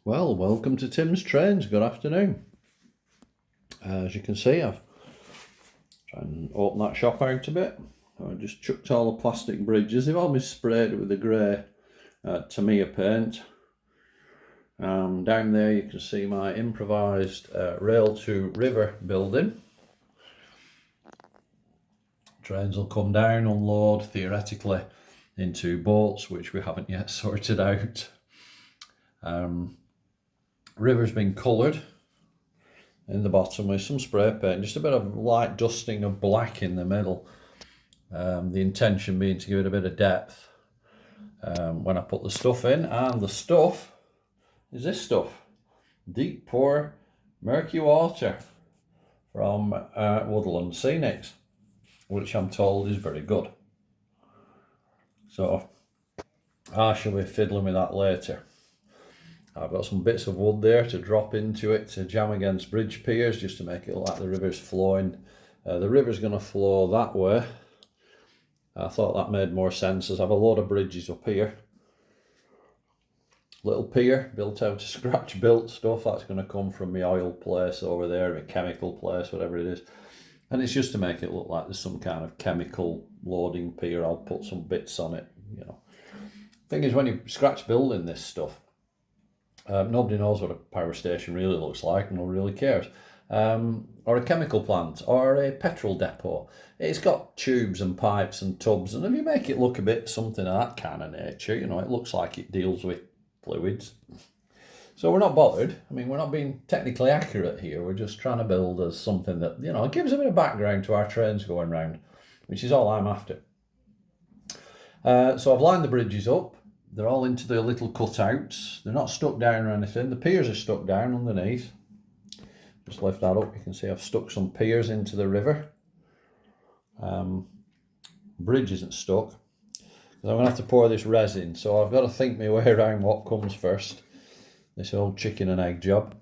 Well, welcome to Tim's Trains. Good afternoon. As you can see, I've tried and open that shop out a bit. I just chucked all the plastic bridges. They've all been sprayed with the grey Tamiya paint. Down there you can see my improvised rail to river building. Trains will come down, unload theoretically into boats, which we haven't yet sorted out. River's been coloured in the bottom with some spray paint, just a bit of light dusting of black in the middle. The intention being to give it a bit of depth when I put the stuff in. And the stuff is this stuff, deep pour murky water from Woodland Scenics, which I'm told is very good. So I shall be fiddling with that later. I've got some bits of wood there to drop into it to jam against bridge piers, just to make it look like the river's flowing. The river's going to flow that way. I thought that made more sense, as I have a load of bridges up here. Little pier built out of scratch built stuff. That's going to come from my oil place over there, my chemical place, whatever it is. And it's just to make it look like there's some kind of chemical loading pier. I'll put some bits on it, you know. Thing is, when you scratch building this stuff, nobody knows what a power station really looks like, and nobody really cares. Or a chemical plant, or a petrol depot. It's got tubes and pipes and tubs, and if you make it look a bit something of that kind of nature, you know, it looks like it deals with fluids. So we're not bothered. I mean, we're not being technically accurate here. We're just trying to build as something that, you know, gives a bit of background to our trains going round, which is all I'm after. So I've lined the bridges up. They're all into their little cutouts. They're not stuck down or anything. The piers are stuck down underneath. Just lift that up. You can see I've stuck some piers into the river. Bridge isn't stuck. I'm going to have to pour this resin, so I've got to think my way around what comes first. This old chicken and egg job.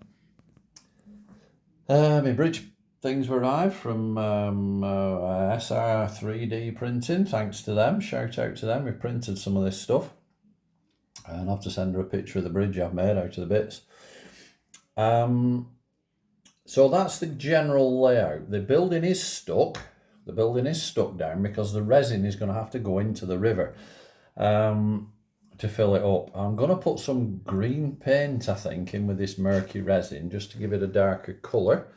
My bridge things arrived from SR 3D printing. Thanks to them. Shout out to them. We printed some of this stuff. And I'll have to send her a picture of the bridge I've made out of the bits. So that's the general layout. The building is stuck. The building is stuck down because the resin is going to have to go into the river to fill it up. I'm going to put some green paint, I think, in with this murky resin just to give it a darker colour.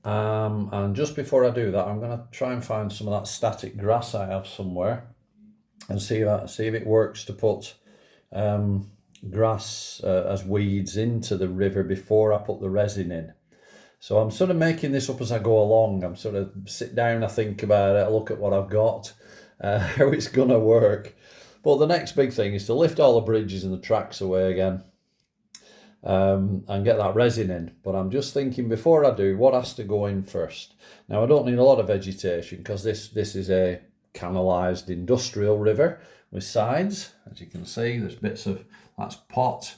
And just before I do that, I'm going to try and find some of that static grass I have somewhere and see if it works to put grass as weeds into the river before I put the resin in. So I'm sort of making this up as I go along. I'm sort of sit down, I think about it, I look at what I've got, how it's gonna work. But the next big thing is to lift all the bridges and the tracks away again and get that resin in. But I'm just thinking, before I do, what has to go in first? Now, I don't need a lot of vegetation because this is a canalised industrial river with sides. As you can see, there's bits of, that's pot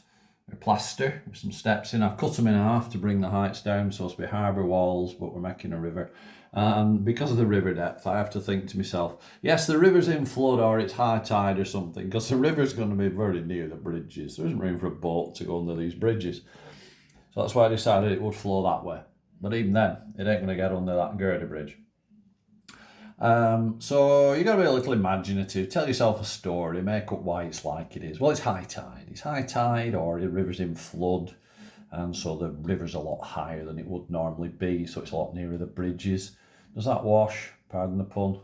or plaster with some steps in. I've cut them in half to bring the heights down so it's be harbour walls, but we're making a river. And because of the river depth, I have to think to myself, yes, the river's in flood or it's high tide or something, because the river's going to be very near the bridges. There isn't room for a boat to go under these bridges. So that's why I decided it would flow that way. But even then, it ain't going to get under that girder bridge. So you got to be a little imaginative, tell yourself a story, make up why it's like it is. Well, it's high tide. It's high tide, or the river's in flood, and so the river's a lot higher than it would normally be, so it's a lot nearer the bridges. Does that wash? Pardon the pun.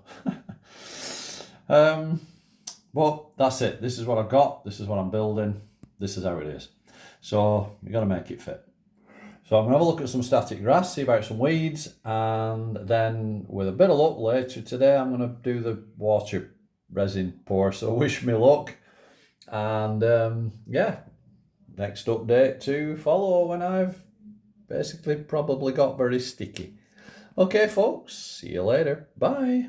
But that's it. This is what I've got. This is what I'm building. This is how it is. So you got to make it fit. So I'm going to have a look at some static grass, see about some weeds, and then with a bit of luck later today, I'm going to do the water resin pour. So wish me luck. And yeah, next update to follow when I've basically probably got very sticky. Okay, folks, see you later. Bye.